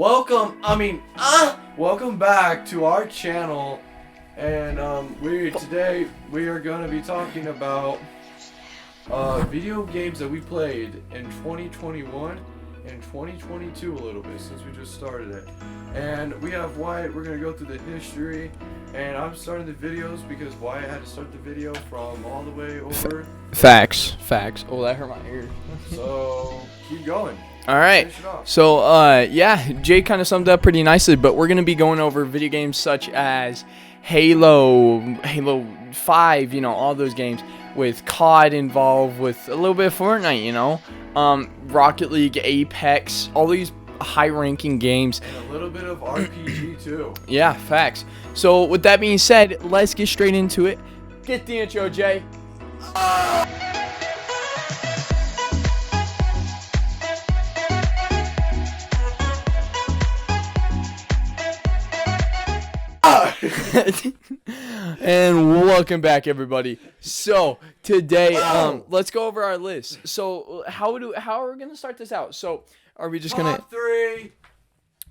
Welcome back to our channel, and today we are going to be talking about video games that we played in 2021 and 2022 a little bit since we just started it. And we have Wyatt. We're going to go through the history, and I'm starting the videos because Wyatt had to start the video from all the way over. Facts. Oh, that hurt my ear. So keep going. All right. So, Jay kind of summed up pretty nicely, but we're going to be going over video games such as Halo 5, all those games with COD involved, with a little bit of Fortnite, Rocket League, Apex, all these high-ranking games. And a little bit of RPG, too. Yeah, facts. So, with that being said, let's get straight into it. Get the intro, Jay. And welcome back, everybody. So today, let's go over our list. So how are we gonna start this out? So are we just gonna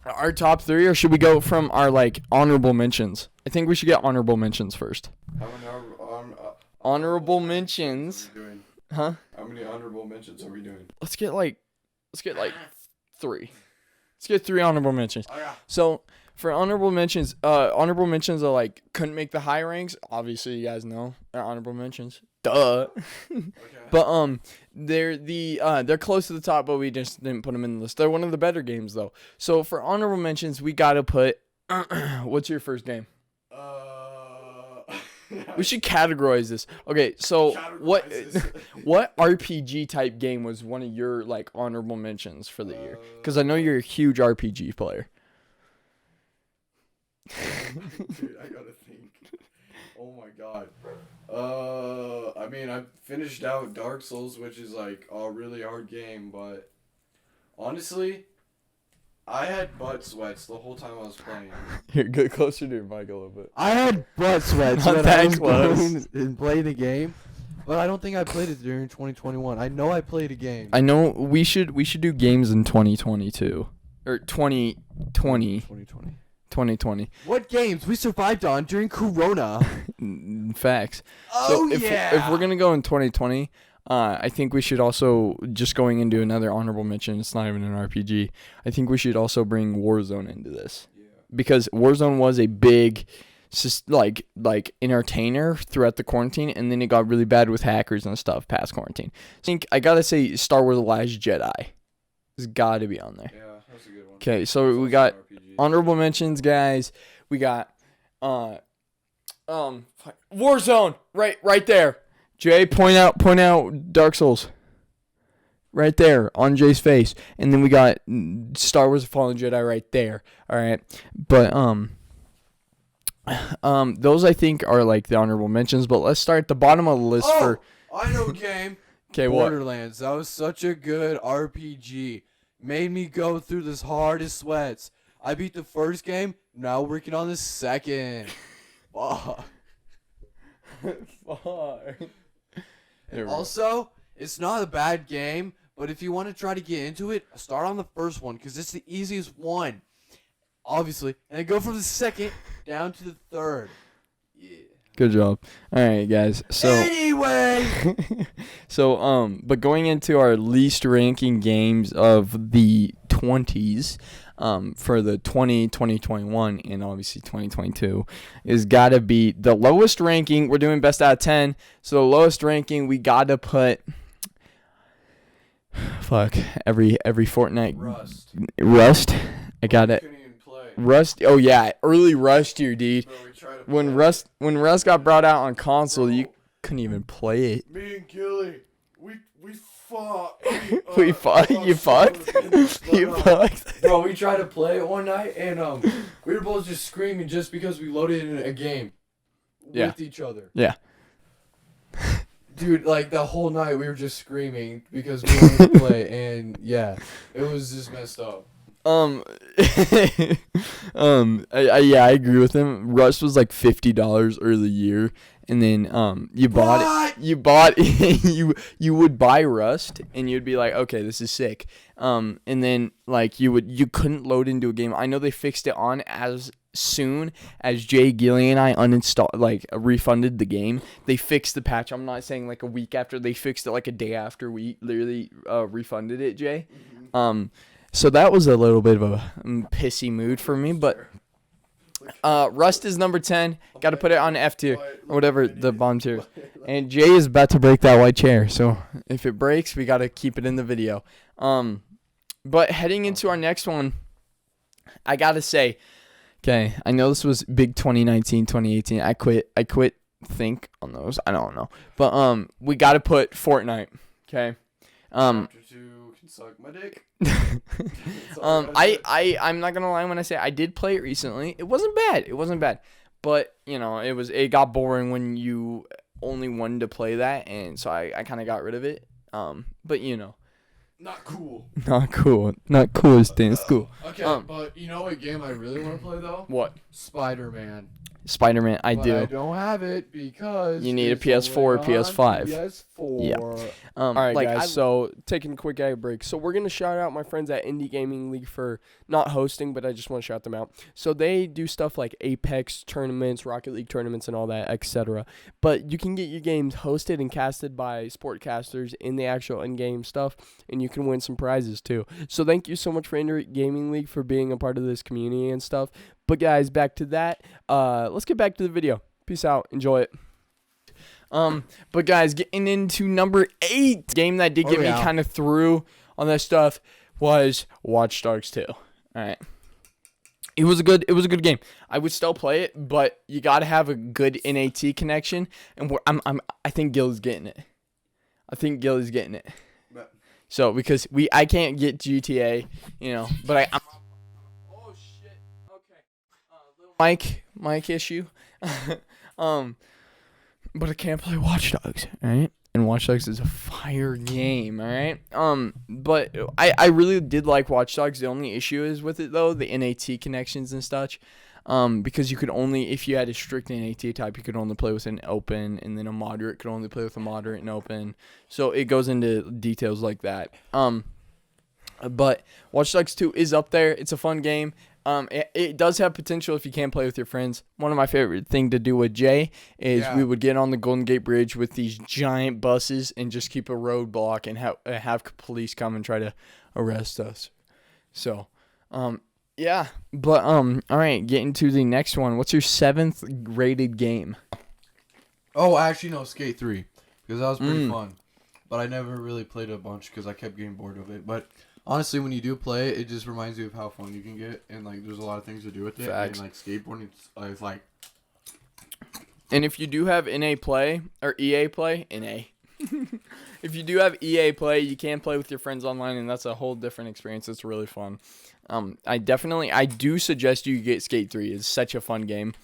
our top three, or should we go from our honorable mentions? I think we should get honorable mentions first. Honorable mentions. Huh? How many honorable mentions are we doing? Let's get three. Let's get three honorable mentions. Oh, yeah. So for honorable mentions are couldn't make the high ranks. Obviously, you guys know they're honorable mentions. Duh. Okay. But they're close to the top, but we just didn't put them in the list. They're one of the better games though. So for honorable mentions, we gotta put. What's your first game? We should categorize this. Okay, so what RPG type game was one of your honorable mentions for the year? Because I know you're a huge RPG player. Dude, I gotta think. Oh my god. I finished out Dark Souls, which is a really hard game, but honestly, I had butt sweats the whole time I was playing. Here, get closer to your mic a little bit. I had butt sweats Not when that I was close. going and played the game, but I don't think I played it during 2021. I know I played a game. I know we should do games in 2022 or 2020. 2020. What games we survived on during Corona? Facts. Oh, so if we're gonna go in 2020, I think we should also, just going into another honorable mention. It's not even an RPG. I think we should also bring Warzone into this, because Warzone was a big, entertainer throughout the quarantine, and then it got really bad with hackers and stuff past quarantine. I think I gotta say Star Wars: The Last Jedi has got to be on there. Yeah, that's a good one. Okay, so we got honorable mentions, guys. We got Warzone right there. Jay, point out Dark Souls. Right there on Jay's face. And then we got Star Wars: Fallen Jedi right there. All right. But those I think are the honorable mentions, but let's start at the bottom of the list for I know a game. Okay, what? Borderlands. That was such a good RPG. Made me go through this hardest sweats. I beat the first game. Now working on the second. Fuck. And also, it's not a bad game, but if you want to try to get into it, start on the first one because it's the easiest one, obviously, and then go from the second down to the third. Yeah. Good job. All right, guys. So anyway, but going into our least ranking games of the 20s, for the 2021, and obviously 2022, is gotta be the lowest ranking. We're doing best out of 10, so the lowest ranking we gotta put. Fuck, every Fortnite. Rust. I got it. Rust. Oh yeah, early Rust year, dude. When Rust got brought out on console, you couldn't even play it. Me and Gilly, we fought. We fought. You fucked. You fucked. Bro, we tried to play it one night, and we were both just screaming just because we loaded in a game with each other. Yeah. Dude, the whole night we were just screaming because we wanted to play, and yeah, it was just messed up. Yeah, I agree with him. Rust was like $50 early year, and then you bought it. You would buy Rust, and you'd be like, okay, this is sick. And then like you couldn't load into a game. I know they fixed it on as soon as Jay Gilly and I refunded the game. They fixed the patch. I'm not saying like a week after. They fixed it like a day after we literally refunded it, Jay. So that was a little bit of a pissy mood for me, but Rust is number 10. Got to put it on F tier or whatever the bomb tier. And Jay is about to break that white chair, so if it breaks, we got to keep it in the video. But heading into our next one, I got to say, okay, I know this was big 2019, 2018. I quit think on those. I don't know. But we got to put Fortnite, okay? Chapter 2 can suck my dick. I'm not gonna lie when I say I did play it recently. It wasn't bad. But it got boring when you only wanted to play that, and so I kind of got rid of it. But Not cool. Not cool as things cool. Okay, but you know what game I really want to play though? What? Spider-Man. Spider-Man, I But do. I don't have it because You need a it's PS4 or only on PS5. PS4. Yeah. All right, like, guys. So taking a quick ad break. So we're gonna shout out my friends at Indie Gaming League for not hosting, but I just want to shout them out. So they do stuff like Apex tournaments, Rocket League tournaments, and all that, etc. But you can get your games hosted and casted by sportcasters in the actual in-game stuff, and you can win some prizes too. So thank you so much for Indie Gaming League for being a part of this community and stuff. But guys, back to that. Let's get back to the video. Peace out. Enjoy it. But guys, getting into number 8, game that did get me kind of through on that stuff was Watch Dogs 2. All right. It was a good game. I would still play it, but you got to have a good NAT connection, and I think Gil's getting it. So because I can't get GTA, but I'm oh shit. Okay. Little mic issue. But I can't play Watch Dogs, alright? And Watch Dogs is a fire game, alright? But I really did like Watch Dogs. The only issue is with it, though, the NAT connections and such. Because you could only, if you had a strict NAT type, you could only play with an open, and then a moderate could only play with a moderate and open. So it goes into details like that. But Watch Dogs 2 is up there. It's a fun game. It does have potential if you can't play with your friends. One of my favorite thing to do with Jay is we would get on the Golden Gate Bridge with these giant buses and just keep a roadblock and have police come and try to arrest us. So, yeah. But all right, getting to the next one. What's your 7th rated game? Oh, actually, no, Skate 3. Because that was pretty fun. But I never really played a bunch because I kept getting bored of it. But honestly, when you do play it, it just reminds you of how fun you can get. And, like, there's a lot of things to do with it. Facts. And, like, skateboarding, it's like... And if you do have NA Play, or EA Play, NA. If you do have EA Play, you can play with your friends online, and that's a whole different experience. It's really fun. I do suggest you get Skate 3. It's such a fun game.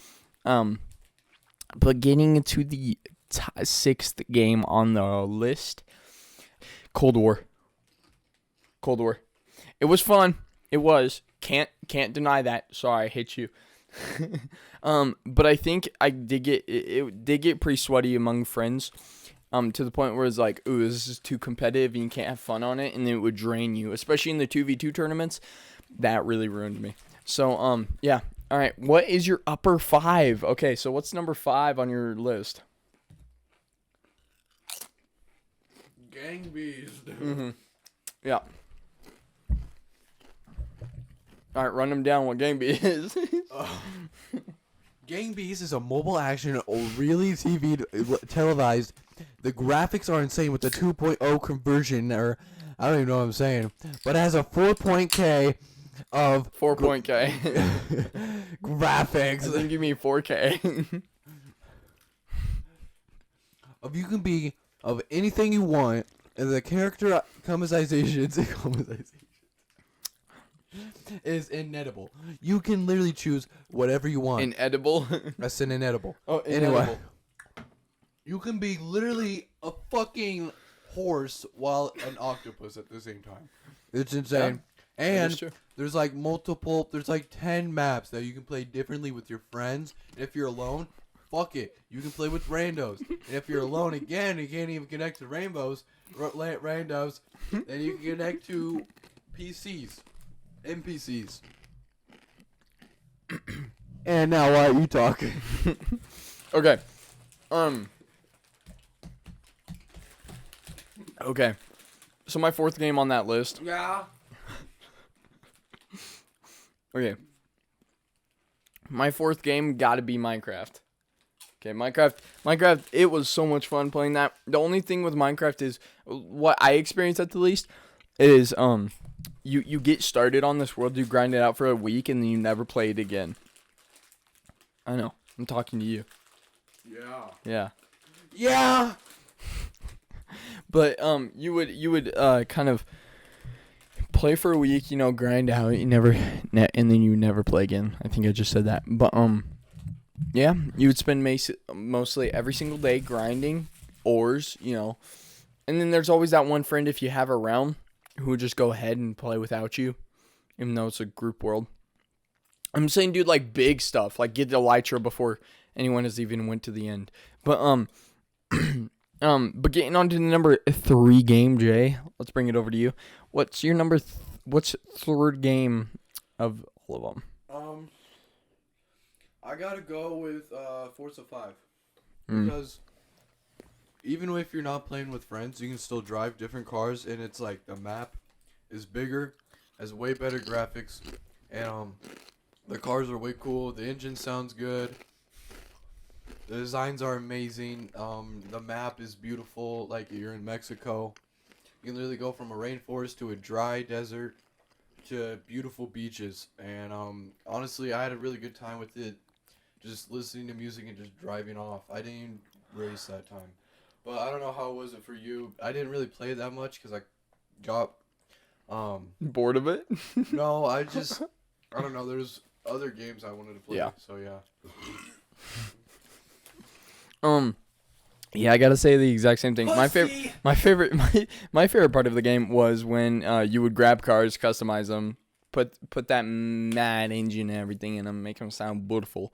But getting into the 6th game on the list, Cold War. It was fun. It was. Can't deny that. Sorry, I hit you. But I think it did get pretty sweaty among friends. To the point where it's like, ooh, this is too competitive and you can't have fun on it, and then it would drain you, especially in the 2v2 tournaments. That really ruined me. So, yeah. All right, what is your upper 5? Okay, so what's number 5 on your list? Gang Bees, dude. Mm-hmm. Yeah. All right, run them down. What Gang Bees is? Gang Beasts is a mobile action, really TV televised. The graphics are insane with the 2.0 conversion, or I don't even know what I'm saying, but it has a 4.K of 4.K. graphics. I think you mean 4K. You can be of anything you want, and the character customizations is inedible. You can literally choose whatever you want. Inedible? That's an inedible. Oh, anyway. inedible. You can be literally a fucking horse while an octopus at the same time. It's insane. And true. there's like 10 maps that you can play differently with your friends. And if you're alone, fuck it, you can play with randos. And if you're alone again, you can't even connect to randos, then you can connect to NPCs. And now why are you talking? Okay. Okay. So my fourth game on that list. Yeah. Okay. My fourth game gotta be Minecraft. Okay, Minecraft, it was so much fun playing that. The only thing with Minecraft is, what I experienced at the least, is, you get started on this world, you grind it out for a week, and then you never play it again. I know. I'm talking to you. Yeah. Yeah. Yeah. But, you would kind of play for a week, grind out, and then you never play again. I think I just said that. But, yeah, you would spend mostly every single day grinding ores, and then there's always that one friend, if you have around, who would just go ahead and play without you, even though it's a group world. I'm saying, dude, like big stuff, like get the elytra before anyone has even went to the end. But but getting on to the number 3 game, Jay, let's bring it over to you. What's your what's third game of all of them? I gotta go with Forza 5. Because even if you're not playing with friends, you can still drive different cars, and it's like the map is bigger, has way better graphics, and the cars are way cool. The engine sounds good. The designs are amazing. The map is beautiful, like you're in Mexico. You can literally go from a rainforest to a dry desert to beautiful beaches. And honestly, I had a really good time with it. Just listening to music and just driving off. I didn't even race that time. But I don't know how was it for you. I didn't really play that much because I got Bored of it? no, I don't know, there's other games I wanted to play. Yeah. So yeah. Yeah, I gotta say the exact same thing. My favorite part of the game was when you would grab cars, customize them, put that mad engine and everything in them, make them sound beautiful.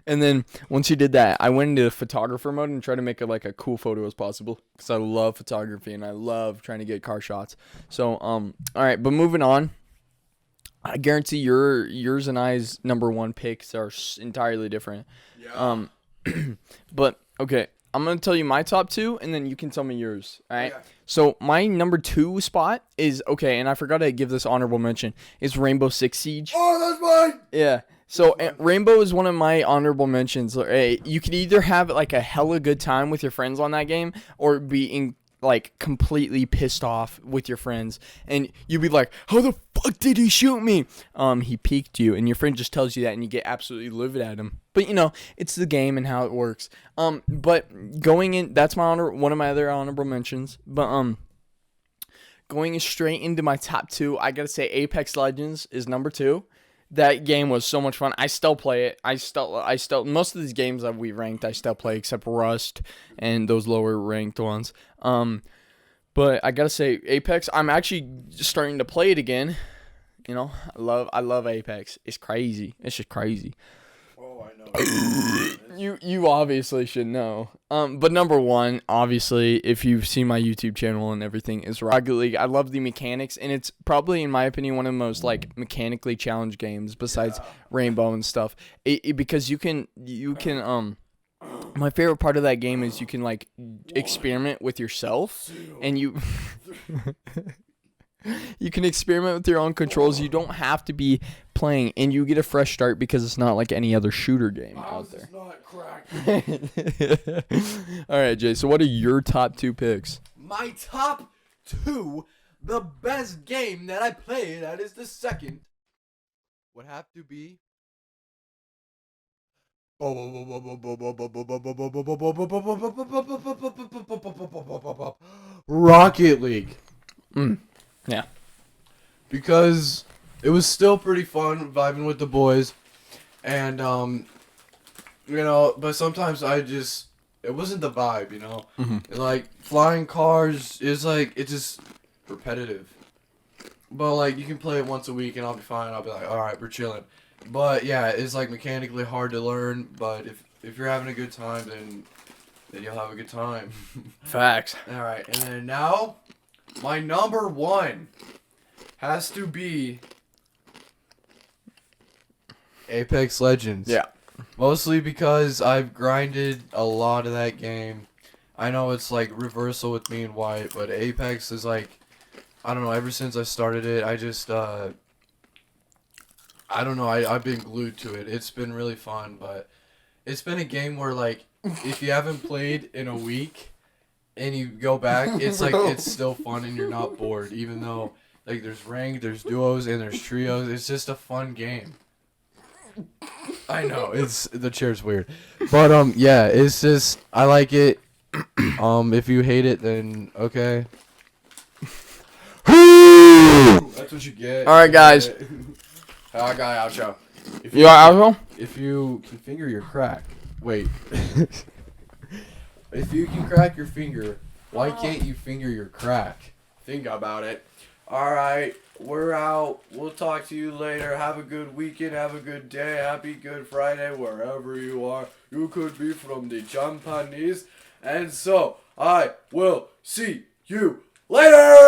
And then once you did that, I went into photographer mode and tried to make a cool photo as possible, because I love photography and I love trying to get car shots. So all right, but moving on. I guarantee yours and I's number 1 picks are entirely different. Yeah. But okay, I'm gonna tell you my top 2, and then you can tell me yours. All right. Okay. So my number 2 spot is, okay, and I forgot to give this honorable mention, is Rainbow Six Siege. Oh, that's mine. Yeah. So Rainbow is one of my honorable mentions. You could either have a hella good time with your friends on that game, or be completely pissed off with your friends, and you'd be like, how the fuck did he shoot me? He peeked you, and your friend just tells you that, and you get absolutely livid at him. But it's the game and how it works. But going in, that's one of my other honorable mentions. But going straight into my top 2, I gotta say Apex Legends is number 2. That game was so much fun. I still play it. I still most of these games that we ranked, I still play, except Rust and those lower ranked ones. But I gotta say Apex, I'm actually starting to play it again. I love Apex. It's crazy. It's just crazy. Oh, I know. You obviously should know. But number 1, obviously, if you've seen my YouTube channel and everything, is Rocket League. I love the mechanics, and it's probably, in my opinion, one of the most mechanically challenged games besides Rainbow and stuff. Because you can my favorite part of that game is you can experiment with yourself, and you can experiment with your own controls. You don't have to be playing, and you get a fresh start because it's not like any other shooter game out there. Not cracked. All right, Jay. So what are your top 2 picks? My top 2, the best game that I played, that is the second, would have to be Rocket League. Yeah. Because it was still pretty fun vibing with the boys, and but sometimes it wasn't the vibe, Mm-hmm. And, flying cars is it's just repetitive. But like you can play it once a week and I'll be fine. I'll be like, all right, we're chilling. But yeah, it's like mechanically hard to learn. But if you're having a good time, then you'll have a good time. Facts. All right, and then now, my number one has to be Apex Legends. Yeah. Mostly because I've grinded a lot of that game. I know it's like reversal with me and Wyatt, but Apex is like, I don't know, ever since I started it, I just, I don't know, I've been glued to it. It's been really fun, but it's been a game where like, if you haven't played in a week and you go back, it's like, it's still fun and you're not bored, even though like there's ranked, there's duos, and there's trios. It's just a fun game. I know, it's, the chair's weird. But, yeah, it's just, I like it. If you hate it, then okay. That's what you get. All right, guys. I got outro. You got alcohol? If you can finger your crack. Wait. If you can crack your finger, why can't you finger your crack? Think about it. All right, we're out. We'll talk to you later. Have a good weekend. Have a good day. Happy Good Friday wherever you are. You could be from the Japanese. And so, I will see you later.